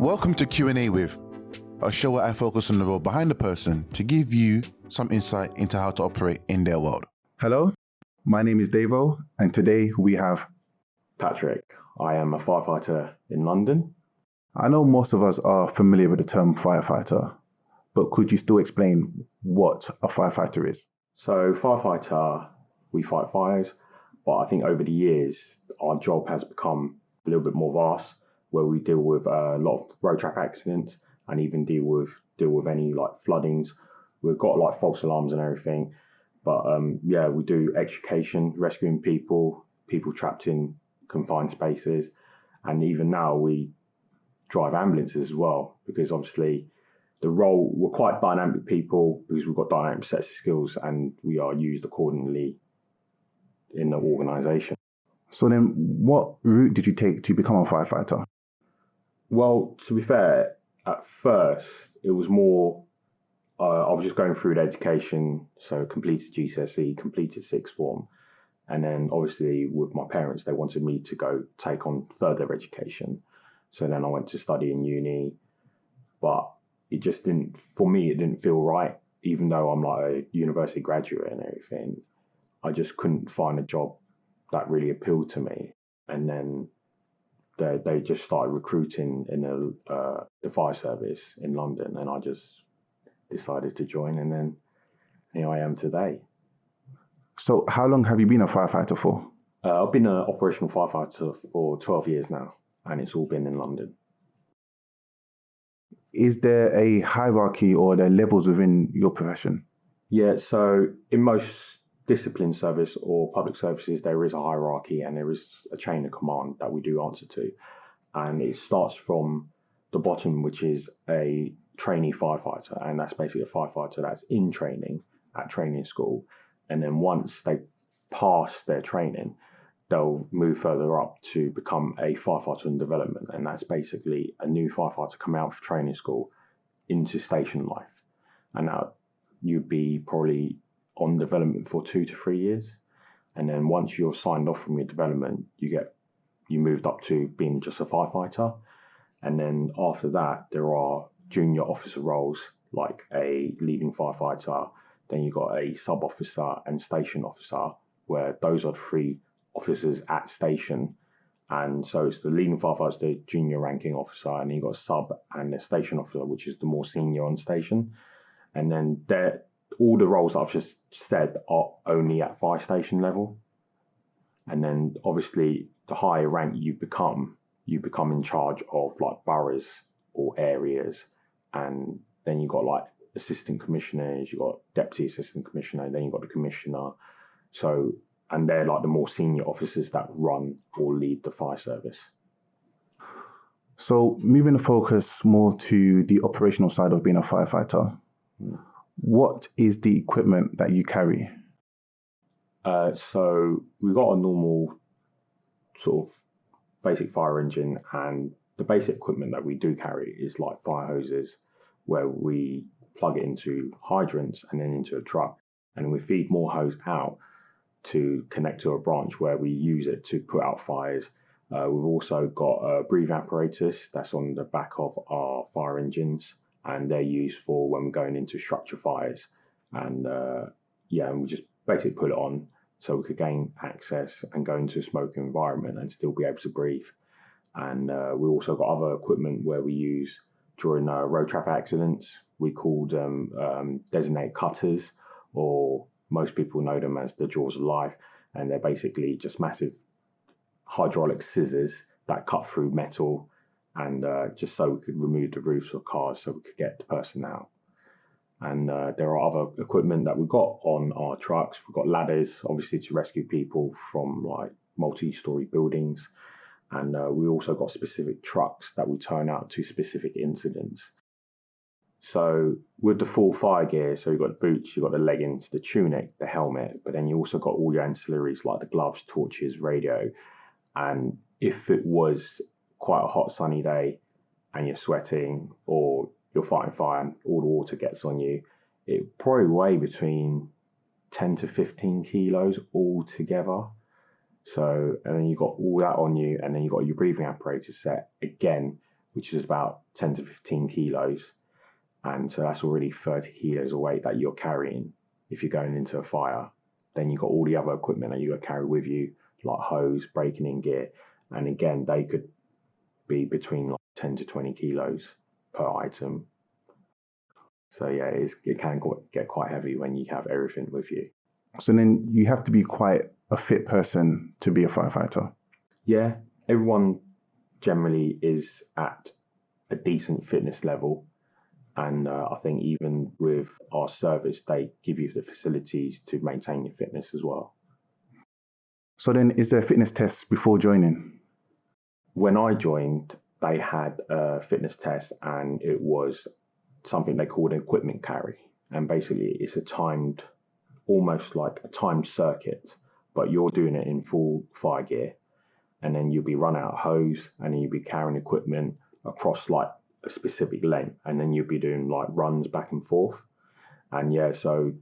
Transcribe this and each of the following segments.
Welcome to Q&A with, a show where I focus on the role behind the person to give you some insight into how to operate in their world. Hello, my name is Davo, and today we have... Patrick. I am a firefighter in London. I know most of us are familiar with the term firefighter, but could you still explain what a firefighter is? So firefighter, we fight fires, but I think over the years, our job has become a little bit more vast, where we deal with a lot of road traffic accidents and even deal with any like floodings. We've got like false alarms and everything, but we do education, rescuing people trapped in confined spaces, and even now we drive ambulances as well, because obviously we're quite dynamic people because we've got dynamic sets of skills and we are used accordingly in the organisation. So then what route did you take to become a firefighter? Well, to be fair, at first it was more, I was just going through the education, so completed GCSE, completed sixth form, and then obviously with my parents, they wanted me to go take on further education. So then I went to study in uni, but it just didn't feel right, even though I'm like a university graduate and everything. I just couldn't find a job that really appealed to me. And then they just started recruiting in the fire service in London, and I just decided to join, and then here I am today. So how long have you been a firefighter for? I've been an operational firefighter for 12 years now, and it's all been in London. Is there a hierarchy or there levels within your profession? Yeah, so in most discipline service or public services, there is a hierarchy and there is a chain of command that we do answer to. And it starts from the bottom, which is a trainee firefighter. And that's basically a firefighter that's in training at training school. And then once they pass their training, they'll move further up to become a firefighter in development. And that's basically a new firefighter coming out of training school into station life. And now you'd be probably on development for 2 to 3 years. And then once you're signed off from your development, you moved up to being just a firefighter. And then after that, there are junior officer roles like a leading firefighter. Then you've got a sub officer and station officer, where those are the 3 officers at station. And so it's the leading firefighter, the junior ranking officer, and then you've got a sub and a station officer, which is the more senior on station. And then all the roles that I've just said are only at fire station level. And then obviously the higher rank you become in charge of like boroughs or areas. And then you've got like assistant commissioners, you've got deputy assistant commissioner, then you've got the commissioner. So, and they're like the more senior officers that run or lead the fire service. So moving the focus more to the operational side of being a firefighter, what is the equipment that you carry? So we've got a normal sort of basic fire engine, and the basic equipment that we do carry is like fire hoses, where we plug it into hydrants and then into a truck, and we feed more hose out to connect to a branch where we use it to put out fires. We've also got a breathing apparatus that's on the back of our fire engines, and they're used for when we're going into structure fires. And and we just basically put it on so we could gain access and go into a smoking environment and still be able to breathe. And we also got other equipment where we use during road traffic accidents. We call them designated cutters, or most people know them as the jaws of life. And they're basically just massive hydraulic scissors that cut through metal, and just so we could remove the roofs of cars so we could get the person out. And there are other equipment that we've got on our trucks. We've got ladders, obviously, to rescue people from like multi-story buildings. And we also got specific trucks that we turn out to specific incidents. So with the full fire gear, so you've got the boots, you've got the leggings, the tunic, the helmet, but then you also got all your ancillaries like the gloves, torches, radio. And if it was quite a hot sunny day and you're sweating or you're fighting fire and all the water gets on you, it probably weigh between 10 to 15 kilos all together. So, and then you've got all that on you, and then you've got your breathing apparatus set again, which is about 10 to 15 kilos. And so that's already 30 kilos of weight that you're carrying if you're going into a fire. Then you've got all the other equipment that you got to carry with you, like hose, breaking in gear. And again, they could be between like 10 to 20 kilos per item. So yeah, it can get quite heavy when you have everything with you. So then you have to be quite a fit person to be a firefighter. Yeah, everyone generally is at a decent fitness level. And I think even with our service, they give you the facilities to maintain your fitness as well. So then is there a fitness test before joining? When I joined, they had a fitness test, and it was something they called an equipment carry. And basically it's almost like a timed circuit, but you're doing it in full fire gear. And then you'll be run out hose, and then you'll be carrying equipment across like a specific length, and then you'll be doing like runs back and forth. And yeah, so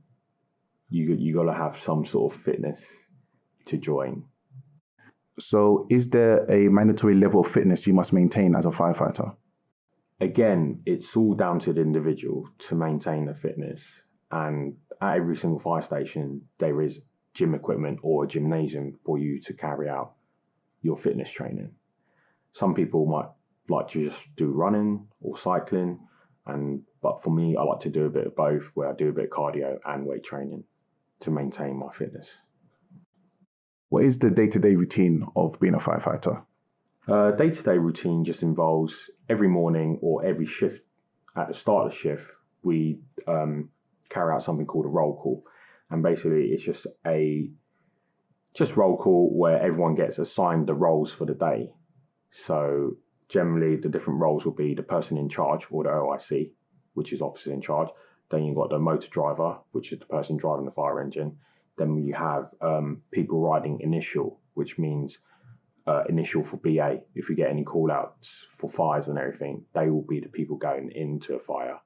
you got to have some sort of fitness to join. So is there a mandatory level of fitness you must maintain as a firefighter? Again, it's all down to the individual to maintain the fitness. And at every single fire station, there is gym equipment or a gymnasium for you to carry out your fitness training. Some people might like to just do running or cycling, but for me, I like to do a bit of both, where I do a bit of cardio and weight training to maintain my fitness. What is the day-to-day routine of being a firefighter? Day-to-day routine just involves every morning or every shift. At the start of the shift, we carry out something called a roll call, and basically it's just roll call where everyone gets assigned the roles for the day. So generally, the different roles will be the person in charge, or the OIC, which is officer in charge. Then you've got the motor driver, which is the person driving the fire engine. Then you have people riding initial, which means initial for BA. If you get any call outs for fires and everything, they will be the people going into a fire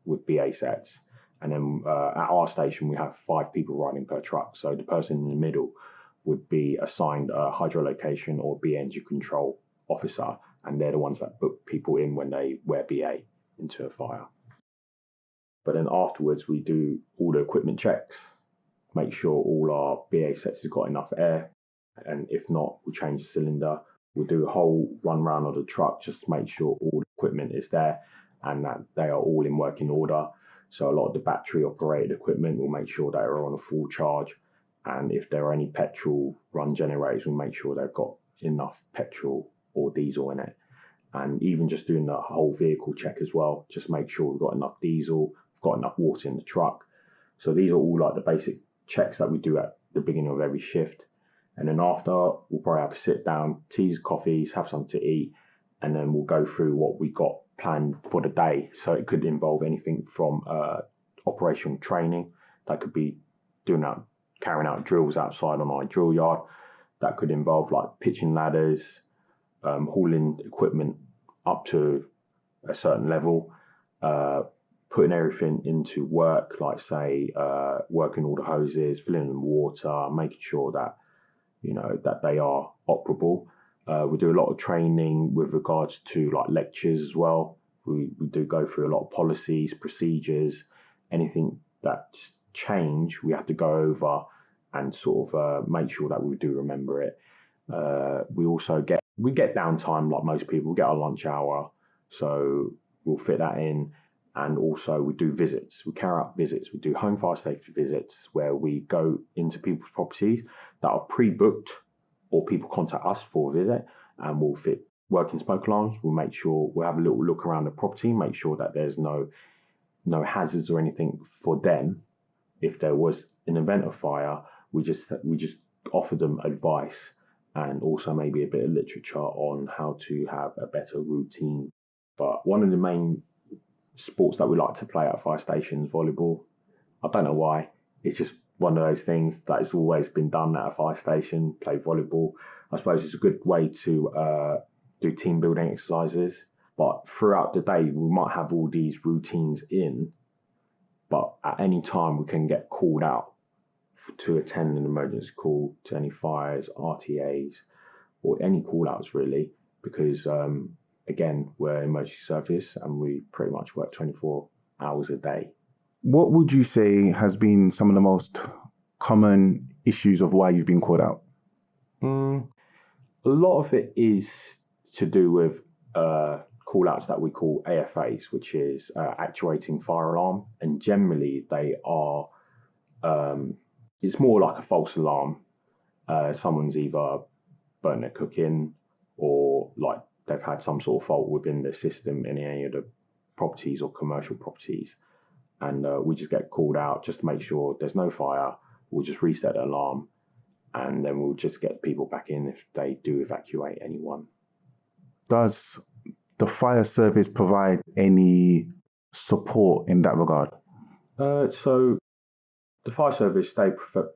with BA sets. And then at our station, we have 5 people riding per truck. So the person in the middle would be assigned a hydrolocation or BA engine control officer, and they're the ones that book people in when they wear BA into a fire. But then afterwards, we do all the equipment checks, make sure all our BA sets have got enough air, and if not, we change the cylinder. We'll do a whole run round of the truck just to make sure all the equipment is there and that they are all in working order. So a lot of the battery operated equipment, we'll make sure they are on a full charge. And if there are any petrol run generators, we'll make sure they've got enough petrol or diesel in it. And even just doing the whole vehicle check as well, just make sure we've got enough diesel, we've got enough water in the truck. So these are all like the basic checks that we do at the beginning of every shift. And then after, we'll probably have a sit down, teas, coffees, have something to eat, and then we'll go through what we got planned for the day. So it could involve anything from operational training, that could be carrying out drills outside on our drill yard. That could involve like pitching ladders, hauling equipment up to a certain level, putting everything into work, like say working all the hoses, filling them with water, making sure that that they are operable. We do a lot of training with regards to like lectures as well. We do go through a lot of policies, procedures, anything that's change, we have to go over and sort of make sure that we do remember it. We also get downtime like most people. We get our lunch hour, so we'll fit that in. And also we do visits. We carry out visits. We do home fire safety visits where we go into people's properties that are pre-booked, or people contact us for a visit, and we'll fit working smoke alarms. We'll make sure we'll have a little look around the property, make sure that there's no hazards or anything for them. If there was an event of fire, we just offer them advice and also maybe a bit of literature on how to have a better routine. But one of the main sports that we like to play at fire stations, volleyball. I don't know why. It's just one of those things that has always been done at a fire station, play volleyball. I suppose it's a good way to do team building exercises. But throughout the day, we might have all these routines in, but at any time we can get called out to attend an emergency call, to any fires, RTAs, or any call outs really, because again, we're emergency service and we pretty much work 24 hours a day. What would you say has been some of the most common issues of why you've been called out? A lot of it is to do with call-outs that we call AFAs, which is actuating fire alarm. And generally they are, it's more like a false alarm. Someone's either burnt their cooking or like they've had some sort of fault within the system in any of the properties or commercial properties. And we just get called out just to make sure there's no fire. We'll just reset the alarm and then we'll just get people back in if they do evacuate anyone. Does the fire service provide any support in that regard? So the fire service, they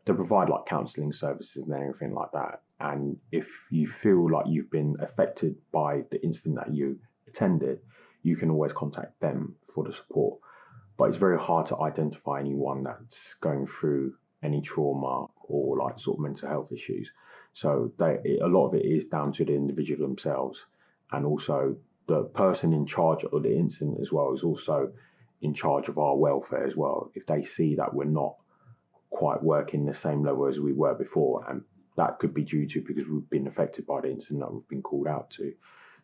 provide like counselling services and everything like that. And if you feel like you've been affected by the incident that you attended, you can always contact them for the support. But it's very hard to identify anyone that's going through any trauma or like sort of mental health issues. So a lot of it is down to the individual themselves, and also the person in charge of the incident as well is also in charge of our welfare as well. If they see that we're not quite working the same level as we were before, and that could be due to because we've been affected by the incident that we've been called out to.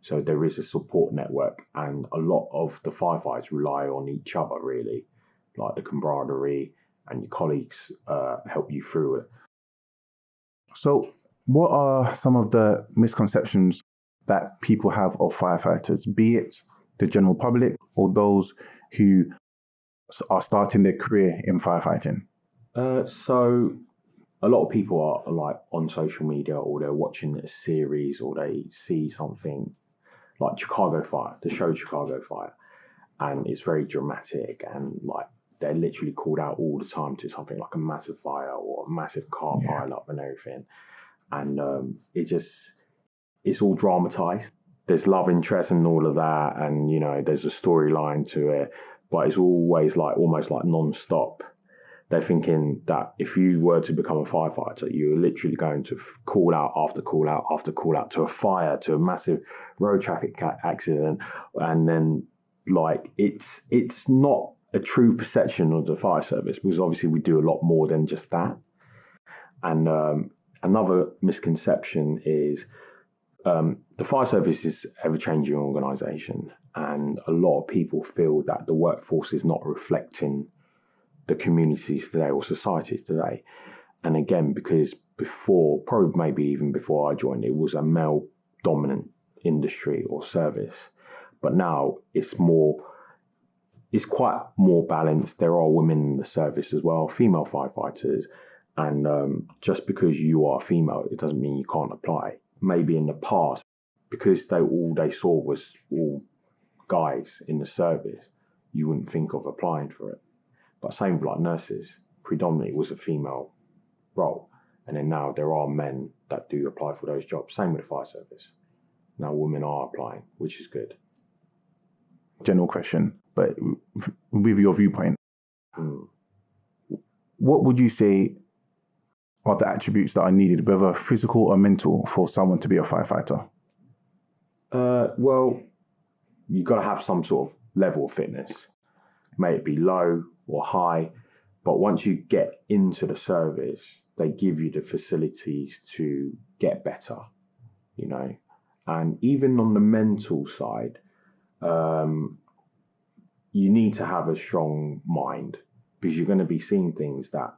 So there is a support network, and a lot of the firefighters rely on each other really, like the camaraderie, and your colleagues help you through it. So what are some of the misconceptions that people have of firefighters, be it the general public or those who are starting their career in firefighting? So a lot of people are like on social media, or they're watching a series, or they see something like Chicago Fire, the show Chicago Fire, and it's very dramatic, and like they're literally called out all the time to something like a massive fire or a massive car pile-up and everything. And it's all dramatized. There's love interest and all of that, and you know, there's a storyline to it, but it's always like almost like non-stop. They're thinking that if you were to become a firefighter, you're literally going to call out after call out after call out to a fire, to a massive road traffic accident, and then like it's not a true perception of the fire service, because obviously we do a lot more than just that. And another misconception is the fire service is ever-changing organisation, and a lot of people feel that the workforce is not reflecting the communities today or societies today. And again, because before, probably maybe even before I joined, it was a male-dominant industry or service. But now it's quite more balanced. There are women in the service as well, female firefighters. And just because you are female, it doesn't mean you can't apply. Maybe in the past, because all they saw was all guys in the service, you wouldn't think of applying for it. But same with like nurses, predominantly was a female role. And then now there are men that do apply for those jobs. Same with the fire service. Now women are applying, which is good. General question, but with your viewpoint, what would you say are the attributes that are needed, whether physical or mental, for someone to be a firefighter? Well, you've got to have some sort of level of fitness. May it be low or high, but once you get into the service, they give you the facilities to get better, you know. And even on the mental side, you need to have a strong mind, because you're going to be seeing things that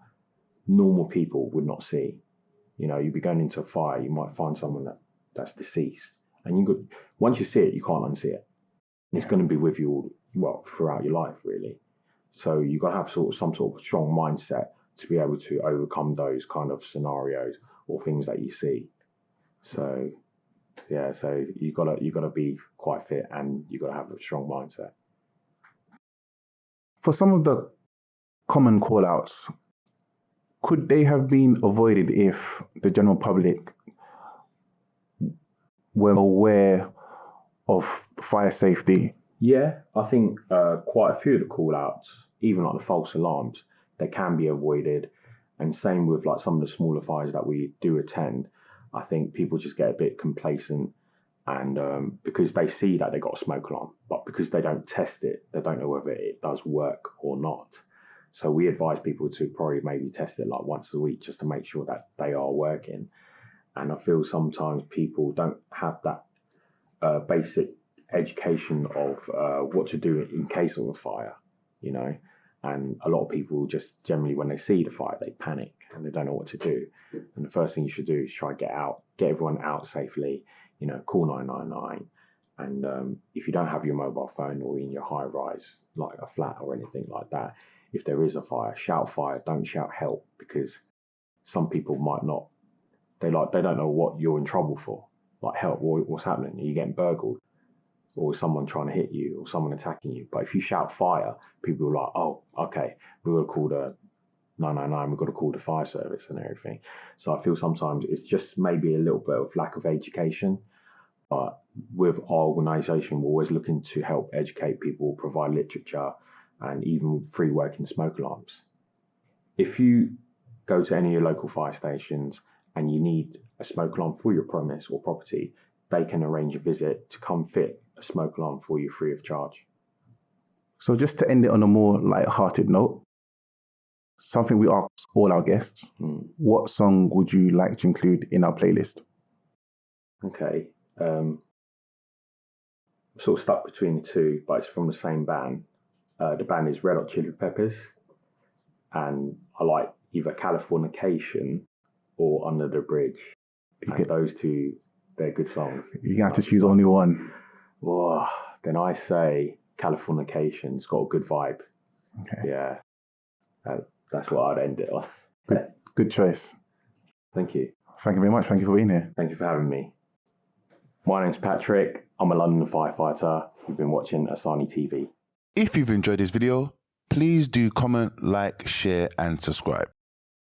normal people would not see. You know, you'd be going into a fire, you might find someone that's deceased, and once you see it, you can't unsee it. It's going to be with you throughout your life, really. So you've got to have some sort of strong mindset to be able to overcome those kind of scenarios or things that you see. So yeah, so you got to be quite fit, and you got to have a strong mindset. For some of the common call-outs, could they have been avoided if the general public were aware of fire safety? Yeah, I think quite a few of the call-outs, even like the false alarms, they can be avoided. And same with like some of the smaller fires that we do attend. I think people just get a bit complacent And because they see that they got a smoke alarm, but because they don't test it, they don't know whether it does work or not. So we advise people to probably maybe test it like once a week just to make sure that they are working. And I feel sometimes people don't have that basic education of what to do in case of a fire, you know. And a lot of people just generally, when they see the fire, they panic and they don't know what to do. And the first thing you should do is try to get everyone out safely, you know, call 999. And if you don't have your mobile phone or in your high rise, like a flat or anything like that, if there is a fire, shout fire, don't shout help, because some people might not, they don't know what you're in trouble for. Like, help, what's happening? Are you getting burgled? Or someone trying to hit you, or someone attacking you? But if you shout fire, people are like, oh, okay, we've got to call the 999, we've got to call the fire service and everything. So I feel sometimes it's just maybe a little bit of lack of education. But with our organisation, we're always looking to help educate people, provide literature, and even free working smoke alarms. If you go to any of your local fire stations and you need a smoke alarm for your premise or property, they can arrange a visit to come fit a smoke alarm for you free of charge. So just to end it on a more light-hearted note, something we ask all our guests, what song would you like to include in our playlist? Okay. I'm sort of stuck between the two, but it's from the same band. The band is Red Hot Chili Peppers, and I like either Californication or Under the Bridge. And those two, they're good songs. You have to choose only one. Well, then I say Californication's got a good vibe. Okay. Yeah, that's what I'd end it on. Good choice. Thank you. Thank you very much. Thank you for being here. Thank you for having me. My name's Patrick. I'm a London firefighter. You've been watching Asani TV. If you've enjoyed this video, please do comment, like, share, and subscribe.